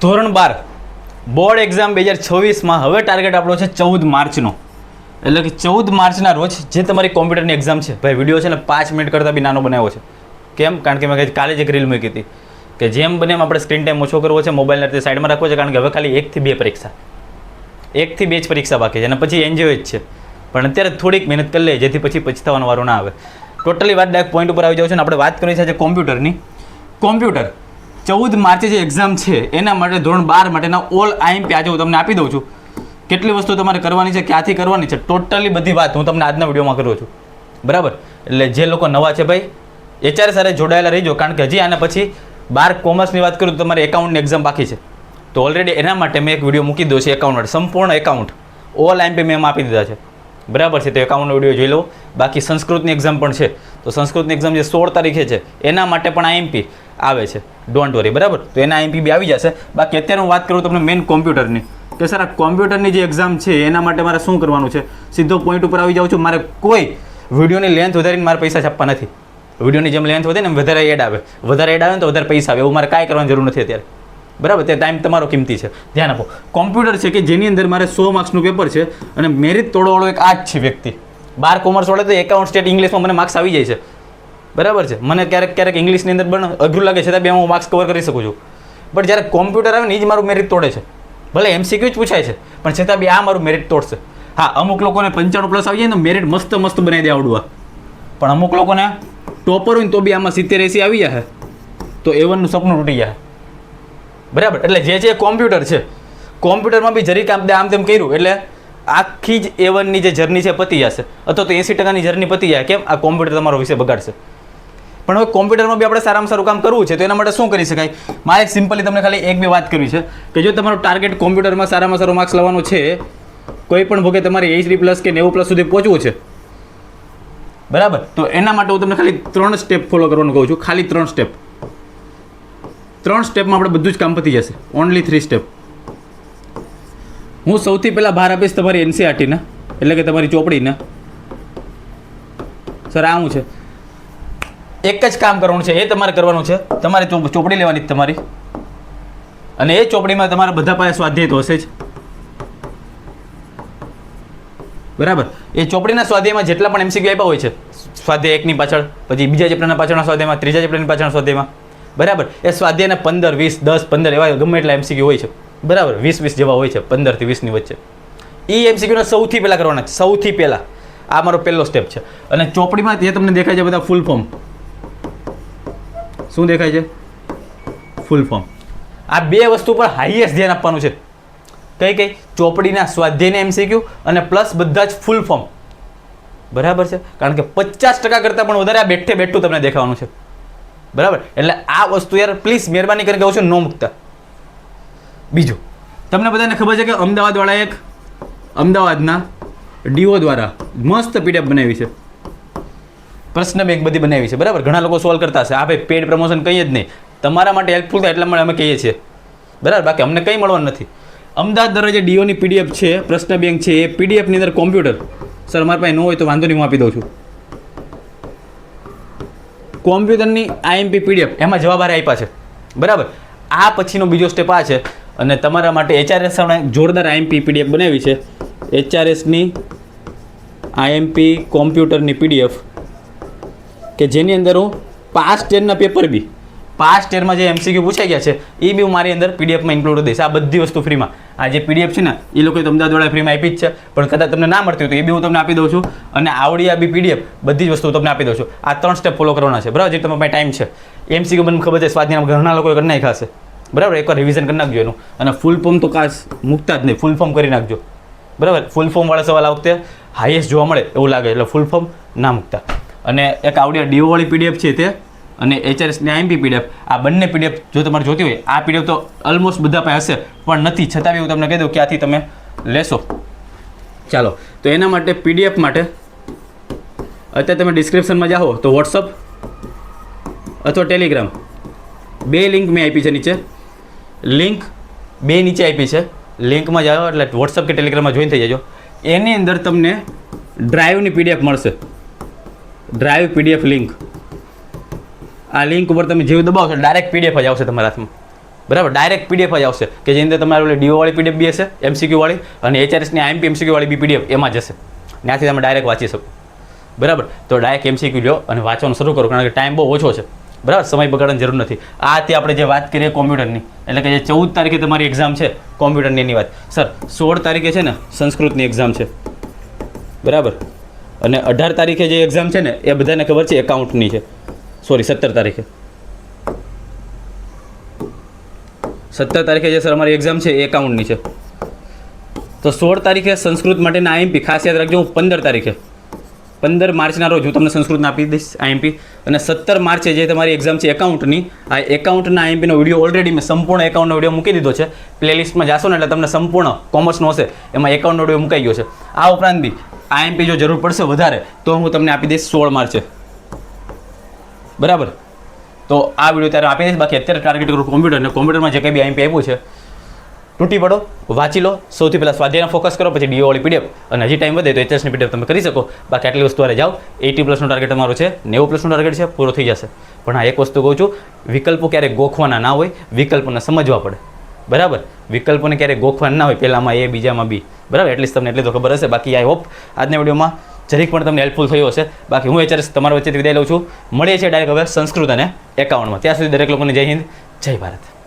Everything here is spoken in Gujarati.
ધોરણ 12 બોર્ડ એક્ઝામ 2026માં હવે ટાર્ગેટ આપણો છે 14 માર્ચનો, એટલે કે 14 માર્ચના રોજ જે તમારી કોમ્પ્યુટરની એક્ઝામ છે. ભાઈ વિડીયો છે ને 5 મિનિટ કરતાં બી નાનો બનાવ્યો છે. કેમ? કારણ કે મેં કાલે જ એક રીલ મૂકી હતી કે જેમ બને એમ આપણે સ્ક્રીન ટાઈમ ઓછો કરવો છે, મોબાઈલને રીતે સાઈડમાં રાખવો છે, કારણ કે હવે ખાલી 1 થી 2 પરીક્ષા, 1 થી 2 જ પરીક્ષા બાકી છે અને પછી એન્જોય જ છે. પણ અત્યારે થોડીક મહેનત કરી લે જેથી પછી પછતાવાનો વારો ના આવે. ટોટલી વાત ડાયરેક્ટ પોઈન્ટ ઉપર આવી જાવ છે ને આપણે વાત કરવી છે આજે કોમ્પ્યુટરની. કોમ્પ્યુટર 14 માર્ચે જે એક્ઝામ છે એના માટે ધોરણ 12 માટેના ઓલ IMP આજે હું તમને આપી દઉં છું. કેટલી વસ્તુ તમારે કરવાની છે, ક્યાંથી કરવાની છે, ટોટલી બધી વાત હું તમને આજના વિડીયોમાં કરું છું. બરાબર? એટલે જે લોકો નવા છે ભાઈ HRS સાથે જોડાયેલા રહીજો, કારણ કે હજી આના પછી 12 કોમર્સની વાત કરું તો તમારે એકાઉન્ટની એક્ઝામ બાકી છે. તો ઓલરેડી એના માટે મેં એક વિડીયો મૂકી દો છે એકાઉન્ટ માટે, સંપૂર્ણ એકાઉન્ટ ઓલ IMP મેં એમાં આપી દીધા છે. બરાબર છે? તો એકાઉન્ટનો વિડીયો જોઈ લો. બાકી સંસ્કૃતની એક્ઝામ પણ છે, તો સંસ્કૃતની એક્ઝામ જે 16 તારીખે છે એના માટે પણ IMP આવે છે, ડોન્ટ વરી. બરાબર? તો એના IMP બી આવી જશે. બાકી અત્યારે હું વાત કરું તમને મેઇન કોમ્પ્યુટરની, કે સર આ કોમ્પ્યુટરની જે એક્ઝામ છે એના માટે મારે શું કરવાનું છે, સીધો પોઈન્ટ ઉપર આવી જાઉં છું. મારે કોઈ વિડીયોની લેન્થ વધારીને મારે પૈસા છાપવા નથી. વિડીયોની જેમ લેન્થ વધે ને વધારે એડ આવે ને તો વધારે પૈસા આવે, એવું મારે કાંઈ કરવાની જરૂર નથી અત્યારે. બરાબર? તે ટાઈમ તમારો કિંમતી છે, ધ્યાન આપો. કોમ્પ્યુટર છે કે જેની અંદર મારે 100 માર્ક્સનું પેપર છે અને મેરિટ તોડવાળો એક આ જ છે વ્યક્તિ. 12 કોમર્સ વાળો તો એકાઉન્ટ સ્ટેટ ઇંગ્લિશમાં મને માર્ક્સ આવી જાય છે. બરાબર છે? મને ક્યારેક ઇંગ્લિશની અંદર પણ અઘરું લાગે છે, બી હું માર્ક્સ કવર કરી શકું છું. બટ જ્યારે કોમ્પ્યુટર આવે ને એ જ મારું મેરિટ તોડે છે. ભલે MCQ જ પૂછાય છે પણ છતાં બી આ મારું મેરિટ તોડશે. હા, અમુક લોકોને 95+ આવી જાય ને મેરિટ મસ્ત બનાવી દે આવડવા, પણ અમુક લોકોને ટોપર હોય ને તો બી આમાં 70-80 આવી જાય તો A1નું સપનું તૂટી જાય. બરાબર? એટલે જે કોમ્પ્યુટર છે, કોમ્પ્યુટરમાં બી જરીક આમ તેમ કર્યું એટલે આખી જ A1ની જે જર્ની છે પતી જશે, અથવા તો 80%ની જર્ની પતી જાય. કેમ? આ કોમ્પ્યુટર તમારો વિષય બગાડશે. પણ હવે કોમ્પ્યુટરમાં બી આપણે સારામાં સારું કામ કરવું છે તો એના માટે શું કરી શકાય? મારે સિમ્પલી તમને ખાલી એક બે વાત કરવી છે કે જો તમારું ટાર્ગેટ કોમ્પ્યુટરમાં સારામાં સારું માર્ક્સ લાવવાનું છે, કોઈ પણ ભોગે તમારે HD+ કે 90+ સુધી પહોંચવું છે, બરાબર? તો એના માટે હું તમને ખાલી 3 સ્ટેપ ફોલો કરવાનું કહું છું. ખાલી 3 સ્ટેપ. 3 સ્ટેપમાં આપણે બધું જ કામ પતી જશે. Only 3 step. હું સૌથી પહેલાં બહાર આપીશ તમારી NCERTને, એટલે કે તમારી ચોપડીને. સર આ શું છે? એક જ કામ કરવાનું છે, એ તમારે કરવાનું છે. તમારે ચોપડી લેવાની તમારી, અને એ ચોપડીમાં તમારા બધા પાસે સ્વાધ્યાય તો હશે જ. બરાબર? એ ચોપડીના સ્વાધ્યાયમાં જેટલા પણ MCQ આપ્યા હોય છે, સ્વાધ્યાય 1ની પાછળ, પછી બીજા ચેપ્ટરના પાછળના સ્વાધ્યાયમાં, ત્રીજા ચેપ્ટરની પાછળના સ્વાધ્યાયમાં, બરાબર? એ સ્વાધ્યાયના 15, 20, 10, 15 એવા ગમે એટલા MCQ હોય છે. બરાબર? 20 જેવા હોય છે, 15 થી 20ની વચ્ચે. એ MCQને સૌથી પહેલાં કરવાના છે, સૌથી પહેલાં. આ મારો પહેલો સ્ટેપ છે. અને ચોપડીમાં જે તમને દેખાય છે બધા ફૂલ ફોર્મ, શું દેખાય છે? Full form. આ બે વસ્તુ પર હાઈએસ્ટ ધ્યાન આપવાનું છે. કઈ ચોપડીના સ્વાધ્યાયના MCQ અને પ્લસ બધા જ ફૂલ ફોર્મ. બરાબર છે? કારણ કે 50% કરતાં પણ વધારે આ બેઠું તમને દેખાવાનું છે. બરાબર? એટલે આ વસ્તુ યાર પ્લીઝ મહેરબાની કરી કહું છું ન મૂકતા. બીજું, તમને બધાને ખબર છે કે અમદાવાદના DO દ્વારા મસ્ત PDF બનાવી છે, પ્રશ્ન બેંક બધી બનાવી છે. બરાબર? ઘણા લોકો સોલ્વ કરતા હશે. આ ભાઈ પેડ પ્રમોશન કંઈ જ નહીં, તમારા માટે હેલ્પફુલ થાય એટલા માટે અમે કહીએ છીએ. બરાબર? બાકી અમને કંઈ મળવાનું નથી. અમદાવાદ દ્વારા જે DOની PDF છે, પ્રશ્ન બેંક છે, એ PDFની અંદર કોમ્પ્યુટર, સર મારા પાસે ન હોય તો વાંધો નહીં, હું આપી દઉં છું. કોમ્પ્યુટરની IMP PDF એમાં જવાબ આપ્યા છે. બરાબર? આ પછીનો બીજો સ્ટેપ આ છે. અને તમારા માટે HRS જોરદાર IMP PDF બનાવી છે. HRSની IMP કોમ્પ્યુટરની PDF, કે જેની અંદર હું પાસ્ટ યરના પેપર બી, પાસ્ટ યરમાં જે MCQ પૂછાઈ ગયા છે એ બી હું મારી અંદર PDFમાં ઇન્ક્લુડ કરી દઈશ. આ બધી વસ્તુ ફ્રીમાં. આ જે PDF છે ને એ લોકોએ અમદાવાદવાળા ફ્રીમાં આપી જ છે, પણ કદાચ તમને ના મળતી હોય તો એ બી હું તમને આપી દઉં છું. અને આવડી આ બી PDF બધી જ વસ્તુ તમને આપી દઉં છું. આ 3 સ્ટેપ ફોલો કરવાના છે. બરાબર? જે તમારા પાસે ટાઈમ છે. MCQ મને ખબર છે સ્વાધ્યાયના ઘણા લોકોએ કરી નાખ્યા છે. બરાબર? એકવાર રિવિઝન કરી નાખજો એનું. અને ફૂલ ફોર્મ તો ખાસ મૂકતા જ નહીં, ફૂલ ફોર્મ કરી નાખજો. બરાબર? ફૂલ ફોર્મવાળા સવાલ આ વખતે હાઈએસ્ટ જોવા મળે એવું લાગે, એટલે ફૂલ ફોર્મ ના મૂકતા. અને એક આવડી DO વાળી PDF છે તે, અને HRSની IMP PDF, આ બંને PDF જો તમારે જોતી હોય, આ PDF તો ઓલમોસ્ટ બધા પાસે હશે પણ નથી, છતાં બી હું તમને કહી દઉં ક્યાંથી તમે લેશો. ચાલો, તો એના માટે PDF માટે અત્યારે તમે ડિસ્ક્રિપ્શનમાં જાઓ તો WhatsApp અથવા Telegram, 2 લિંક મેં આપી છે નીચે. લિંક 2 નીચે આપી છે. લિંકમાં જાઓ એટલે WhatsApp કે Telegramમાં જોઈન થઈ જજો. એની અંદર તમને ડ્રાઈવની PDF મળશે, ડ્રાઈવ PDF લિંક. આ લિંક ઉપર તમે જેવું દબાવશો ડાયરેક્ટ PDF જ આવશે તમારા હાથમાં. બરાબર ડાયરેક્ટ પીડીએફ જ આવશે કે જેની અંદર તમારે ઓલી ડીઓ વાળી પીડીએફ બી હશે એમસીક્યુ વાળી અને HRSની આઈએમપી એમસીક્યુ વાળી બી પીડીએફ એમાં જશે ત્યાંથી તમે ડાયરેક્ટ વાંચી શકો બરાબર તો ડાયરેક્ટ એમસીક્યુ લો અને વાંચવાનું શરૂ કરો કારણ કે ટાઈમ બહુ ઓછો છે બરાબર સમય બગાડવાની જરૂર નથી આ તે આપણે જે વાત કરીએ કોમ્પ્યુટરની એટલે કે જે 14 તારીખે તમારી એક્ઝામ છે કોમ્પ્યુટરની એની વાત સર 16 તારીખે છે ને સંસ્કૃતની એક્ઝામ છે બરાબર અને 18 તારીખે જે એક્ઝામ છે ને એ બધાને ખબર છે એકાઉન્ટની છે સોરી 17 તારીખે 17 તારીખે જે સર અમારી એક્ઝામ છે એ એકાઉન્ટની છે તો 16 તારીખે સંસ્કૃત માટેના આઈએમપી ખાસ યાદ રાખજો હું 15 તારીખે 15 માર્ચના રોજ હું તમને સંસ્કૃતના આપી દઈશ આઈએમપી અને 17 માર્ચે જે તમારી એક્ઝામ છે એકાઉન્ટની આ એકાઉન્ટના આઈએમપીનો વિડીયો ઓલરેડી મેં સંપૂર્ણ એકાઉન્ટનો વિડીયો મૂકી દીધો છે પ્લેલિસ્ટમાં જાશો ને એટલે તમને સંપૂર્ણ કોમર્સનો હશે એમાં એકાઉન્ટનો વિડીયો મુકાઈ ગયો છે આ ઉપરાંત બી આઈએમપી જો જરૂર પડશે વધારે તો હું તમને આપી દઈશ 16 માર્ચે બરાબર તો આ વિડીયો ત્યારે આપી દઈશ બાકી અત્યારે ટાર્ગેટ કરું કોમ્પ્યુટર અને કોમ્પ્યુટરમાં જે કંઈ બી આઈએમપી આપ્યું છે તૂટી પડો વાંચી લો સૌથી પહેલાં સ્વાધ્યાયના ફોકસ કરો પછી ડીઓ વાળી પીડીએફ અને હજી ટાઈમ વધે તો HRSની પીડીએફ તમે કરી શકો બાકી આટલી વસ્તુ વારે જાઓ 80+ ટાર્ગેટ તમારો છે 90+ ટાર્ગેટ છે પૂરો થઈ જશે પણ હા એક વસ્તુ કહું છું વિકલ્પો ક્યારેક ગોખવાના ના હોય વિકલ્પોને સમજવા પડે બરાબર વિકલ્પોને ક્યારેક ગોખવાના ના હોય પહેલામાં એ બીજામાં બી બરાબર એટલીસ્ટ તમને એટલી તો ખબર હશે બાકી આઈ હોપ આજના વિડીયોમાં જરીક પણ તમને હેલ્પફુલ થયો હશે બાકી હું HRS તમારા વચ્ચેથી વિદાય લઉં છું મળીએ છીએ ડાયરેક્ટ હવે સંસ્કૃત અને એકાઉન્ટમાં ત્યાં સુધી દરેક લોકોને જય હિન્દ જય ભારત